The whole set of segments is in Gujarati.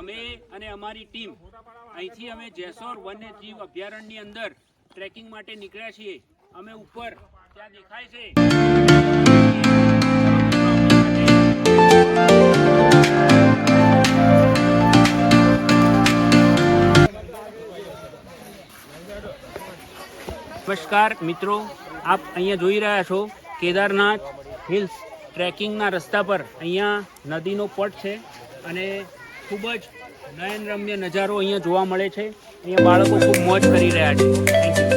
અમે અને અમારી ટીમ અહીંથી અમે જેસોર વન્યજીવ અભયારણ્યની અંદર ટ્રેકિંગ માટે નીકળ્યા છીએ. અમે ઉપર ત્યાં દેખાય છે નમસ્કાર મિત્રો, આપ અહીંયા જોઈ રહ્યા છો કેદારનાથ હિલ્સ ટ્રેકિંગના રસ્તા પર અહીંયા નદીનો પટ છે અને ખૂબ જ નયનરમ્ય નજારો અહીંયા જોવા મળે છે. અહીંયા બાળકો ખૂબ મોજ કરી રહ્યા છે. Thank you.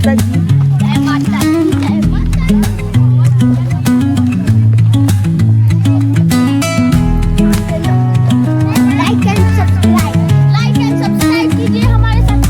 માતાજી. જય માતાજી, જય માતાજી. लाइक एंड सब्सक्राइब कीजिए हमारे साथ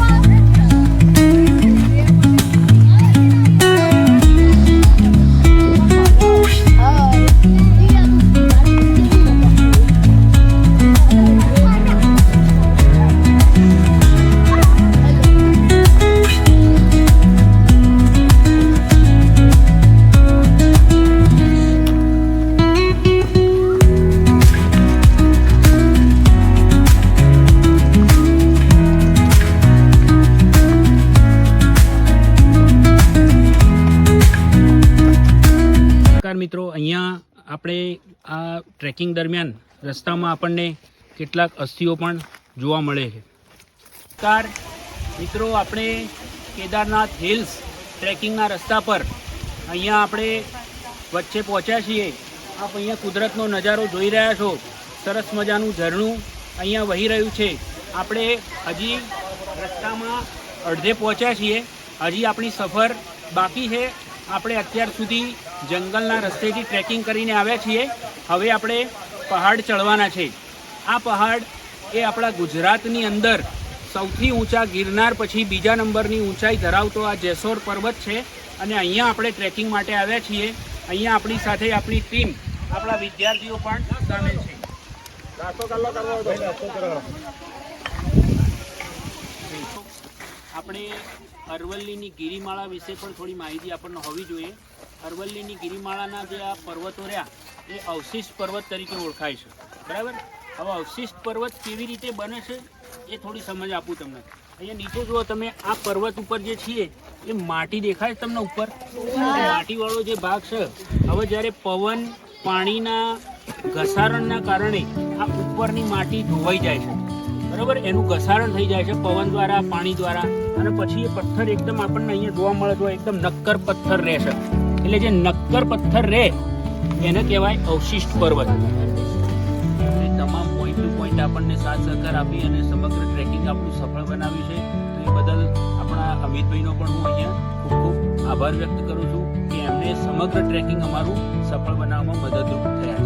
નમસ્કાર મિત્રો, અહીંયા આપણે આ ટ્રેકિંગ દરમિયાન રસ્તામાં આપણને કેટલાક અસ્થિઓ પણ જોવા મળે છે. નમસ્કાર મિત્રો, આપણે કેદારનાથ હિલ્સ ટ્રેકિંગના રસ્તા પર અહીંયા આપણે વચ્ચે પહોંચ્યા છીએ. આપ અહીંયા કુદરતનો નજારો જોઈ રહ્યા છો. સરસ મજાનું ઝરણું અહીંયા વહી રહ્યું છે. આપણે હજી રસ્તામાં અડધે પહોંચ્યા છીએ. હજી આપણી સફર બાકી છે. આપણે અત્યાર સુધી જંગલના રસ્તેથી ટ્રેકિંગ કરીને આવ્યા છીએ. હવે આપણે પહાડ ચડવાના છે. આ પહાડ એ આપણા ગુજરાતની અંદર સૌથી ઊંચા ગિરનાર પછી બીજા નંબરની ઊંચાઈ ધરાવતો આ જેસોર પર્વત છે અને અહીંયા આપણે ટ્રેકિંગ માટે આવ્યા છીએ. અહીંયા આપણી સાથે આપણી ટીમ, આપણા વિદ્યાર્થીઓ પણ સામેલ છે. આપણે અરવલ્લીની ગિરિમાળા વિશે પણ થોડી માહિતી આપણને હોવી જોઈએ. અરવલ્લીની ગિરિમાળાના જે આ પર્વતો રહ્યા એ અવશિષ્ટ પર્વત તરીકે ઓળખાય છે. બરાબર. હવે અવશિષ્ટ પર્વત કેવી રીતે બને છે એ થોડી સમજ આપું તમને. અહીંયા નીચે જુઓ તમે, આ પર્વત ઉપર જે છીએ એ માટી દેખાય તમને ઉપર, માટીવાળો જે ભાગ છે. હવે જ્યારે પવન પાણીના ઘસારણના કારણે આ ઉપરની માટી ધોવાઈ જાય છે. બરાબર, એનું ઘસારણ થઈ જાય છે પવન દ્વારા, પાણી દ્વારા, અને પછી એ પથ્થર એકદમ આપણને અહીંયા જોવા મળે તો એકદમ નક્કર પથ્થર રહેશે. એટલે જે નક્કર પથ્થર રહે એને કહેવાય અવશિષ્ટ પર્વત. એ તમામ પોઈન્ટ ટુ પોઈન્ટ આપણને સાથ સહકાર આપી અને સમગ્ર ટ્રેકિંગ આપણું સફળ બનાવ્યું છે. તો એ બદલ આપણા અમિતભાઈનો પણ હું અહીંયા ખૂબ ખૂબ આભાર વ્યક્ત કરું છું કે એમને સમગ્ર ટ્રેકિંગ અમારું સફળ બનાવવામાં મદદરૂપ થયા છે.